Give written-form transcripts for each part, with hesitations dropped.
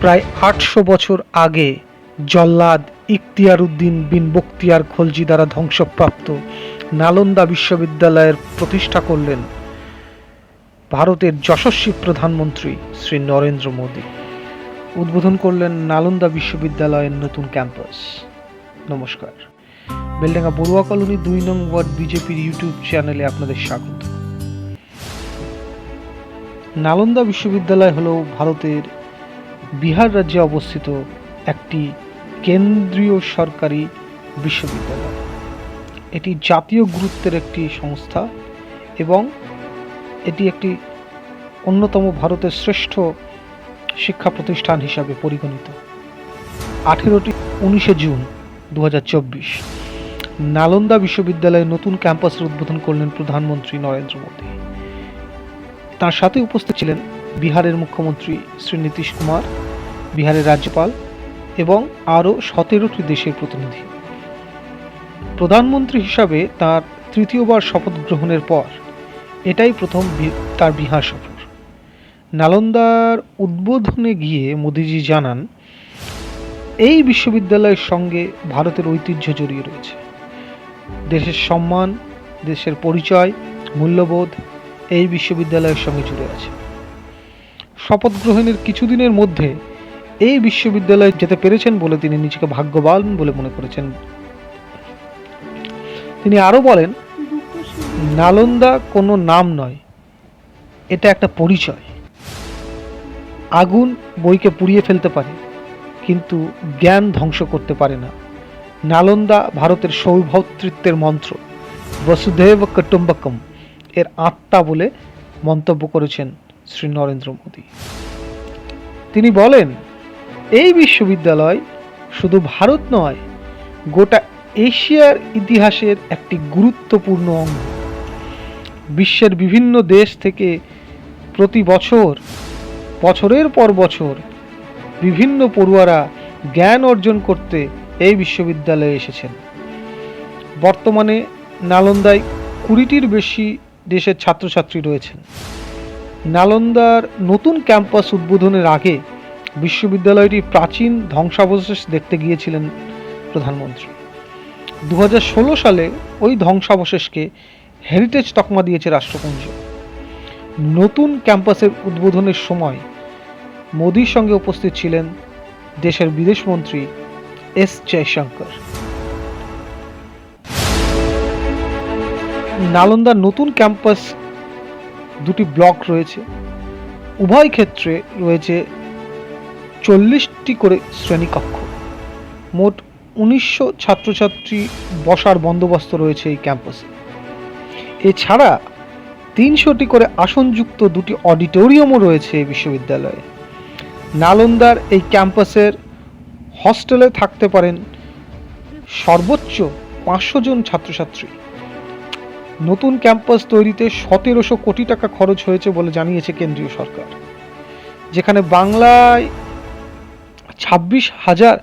প্রায় ৮০০ বছর আগে জল্লাদ ইখতিয়ার উদ্দিন বিন বখতিয়ার খলজি দ্বারা ধ্বংসপ্রাপ্ত নালন্দা বিশ্ববিদ্যালয়ের প্রতিষ্ঠা করলেন ভারতের যশস্বী প্রধানমন্ত্রী শ্রী নরেন্দ্র মোদী। উদ্বোধন করলেন নালন্দা বিশ্ববিদ্যালয়ের নতুন ক্যাম্পাস। নমস্কার, বেলডাঙ্গা বড়ুয়া কলোনি ২ নং ওয়ার্ড বিজেপির ইউটিউব চ্যানেলে আপনাদের স্বাগত। নালন্দা বিশ্ববিদ্যালয় হল ভারতের বিহার রাজ্যে অবস্থিত একটি কেন্দ্রীয় সরকারি বিশ্ববিদ্যালয়। এটি জাতীয় গুরুত্বের একটি সংস্থা এবং এটি একটি অন্যতম ভারতের শ্রেষ্ঠ শিক্ষা প্রতিষ্ঠান হিসাবে পরিগণিত। 19 জুন 2024 নালন্দা বিশ্ববিদ্যালয়ের নতুন ক্যাম্পাসের উদ্বোধন করলেন প্রধানমন্ত্রী নরেন্দ্র মোদী। তার সাথে উপস্থিত ছিলেন বিহারের মুখ্যমন্ত্রী শ্রী নীতিশ কুমার, বিহারের রাজ্যপাল এবং আরও 17টি দেশের প্রতিনিধি। প্রধানমন্ত্রী হিসাবে তার তৃতীয়বার শপথ গ্রহণের পর এটাই প্রথম তার বিহার সফর। নালন্দার উদ্বোধনে গিয়ে মোদিজি জানান, এই বিশ্ববিদ্যালয়ের সঙ্গে ভারতের ঐতিহ্য জড়িয়ে রয়েছে। দেশের সম্মান, দেশের পরিচয়, মূল্যবোধ এই বিশ্ববিদ্যালয়ের সঙ্গে জুড়ে আছে। শপথ গ্রহণের কিছুদিনের মধ্যে এই বিশ্ববিদ্যালয়ে যেতে পেরেছেন বলে তিনি নিজেকে ভাগ্যবান বলে মনে করেছেন। তিনি আরও বলেন, নালন্দা কোনো নাম নয়, এটা একটা পরিচয়। আগুন বইকে পুড়িয়ে ফেলতে পারে, কিন্তু জ্ঞান ধ্বংস করতে পারে না। নালন্দা ভারতের সৌভ্রাতৃত্বের মন্ত্র, বসুধৈব কুটুম্বকম এর আত্মা বলে মন্তব্য করেছেন শ্রী নরেন্দ্র মোদী। তিনি বলেন, এই বিশ্ববিদ্যালয় শুধু ভারত নয়, গোটা এশিয়ার ইতিহাসের একটি গুরুত্বপূর্ণ অঙ্গ। বিশ্বের বিভিন্ন দেশ থেকে প্রতি বছর, বছরের পর বছর বিভিন্ন পড়ুয়ারা জ্ঞান অর্জন করতে এই বিশ্ববিদ্যালয়ে এসেছেন। বর্তমানে নালন্দায় 20টির বেশি দেশের ছাত্রছাত্রী রয়েছেন। নালন্দার নতুন ক্যাম্পাস উদ্বোধনের আগে বিশ্ববিদ্যালয়টির প্রাচীন ধ্বংসাবশেষ দেখতে গিয়েছিলেন প্রধানমন্ত্রী। 2016 সালে ওই ধ্বংসাবশেষকে হেরিটেজ তকমা দিয়েছে রাষ্ট্রপুঞ্জ। নতুন ক্যাম্পাসের উদ্বোধনের সময় মোদির সঙ্গে উপস্থিত ছিলেন দেশের বিদেশমন্ত্রী এস জয়শঙ্কর। নালন্দার নতুন ক্যাম্পাস 2টি ব্লক রয়েছে। উভয় ক্ষেত্রে রয়েছে 40টি করে শ্রেণীকক্ষ। মোট 1900 ছাত্রছাত্রী বসার বন্দোবস্ত রয়েছে এই ক্যাম্পাসে। এছাড়া 300টি করে আসনযুক্ত 2টি অডিটোরিয়ামও রয়েছে এই বিশ্ববিদ্যালয়ে। নালন্দার এই ক্যাম্পাসের হস্টেলে থাকতে পারেন সর্বোচ্চ 500 জন ছাত্রছাত্রী। নতুন ক্যাম্পাস তৈরিতে 1700 কোটি টাকা খরচ হয়েছে বলে জানিয়েছে কেন্দ্রীয় সরকার। যেখানে বাংলায় 26,000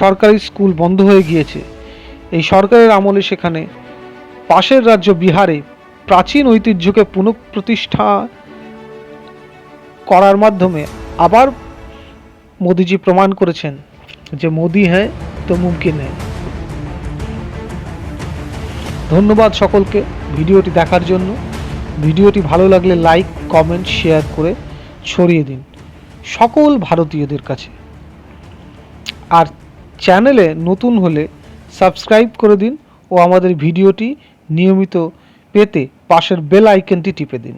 সরকারি স্কুল বন্ধ হয়ে গিয়েছে, এই সরকারের আমলে সেখানে পাশের রাজ্য বিহারে প্রাচীন ঐতিহ্যকে পুনঃপ্রতিষ্ঠা করার মাধ্যমে আবার মোদিজি প্রমাণ করেছেন যে মোদি হ্যাঁ তো মুমকিন হ্যাঁ। ধন্যবাদ সকলকে ভিডিওটি দেখার জন্য। ভিডিওটি ভালো লাগলে লাইক, কমেন্ট, শেয়ার করে ছড়িয়ে দিন সকল ভারতীয়দের কাছে। আর চ্যানেলে নতুন হলে সাবস্ক্রাইব করে দিন ও আমাদের ভিডিওটি নিয়মিত পেতে পাশের বেল আইকনটি টিপে দিন।